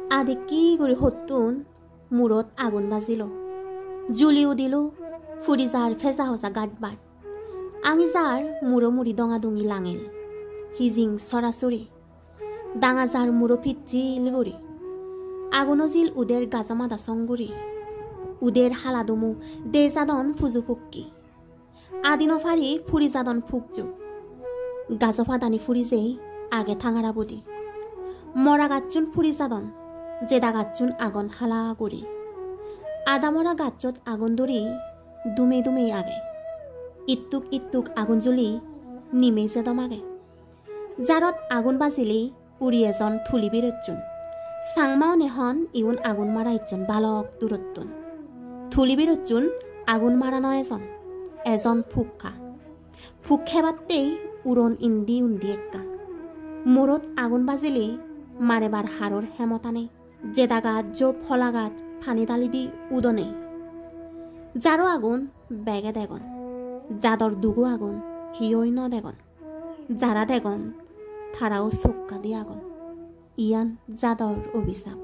আদি কি কৰি হতুন মূৰত আগুন বাজিলো জুলিও দিলো ফুৰি যাৰ ফেজা হজা গাত বাট আঙি যাৰ মূৰো মুড়ি ডঙা ডুঙি লাঙিল হিজিং চৰাচৰি ডাঙা যাৰ মূৰো ফিটজিল গৰি আগুনো জিল উদের গাজামাদা সঙ্গুরি উদের হালাদুমু দেজাদন ফুজু ফুক্কি আদিনো ফারি ফুরি যাদন ফুকজু গাজফাদানি ফুরি যেই আগে থাঙারা বুদি মরা গাচ্চুন ফুরি যাদন জেদা গাচ্চুন আগন হালা গরি আদামরা গাচ্চত আগুন দরি দুমে দুমে আগে ইত্তুক ইত্তুক আগুন জ্বলি নিমে যেদম আগে জারত আগুন বাজিলি উড়ি এজন থুলি বিরচ্চুন সাংমাও নেহন ইউন আগুন মারা ইচ্ছন বালক দূরত্তুন থুলি বিরচ্চুন আগুন মারা নয় এজন ফুক্কা ফুক খেবাতেই উড়ন ইন্দি উন্দি এক্কা মোরত আগুন বাজিলি মারেবার হারর হেমতানে জেদাগাত জো ফলাগাত ফানি দালি দি উদনে যারো আগুন বেগে দেগন যাদর দুগো আগুন হিয়ই ন দেগন যারা দেগন তারাও চক্কা দি আগুন ইয়ান যাদর অভিশাপ।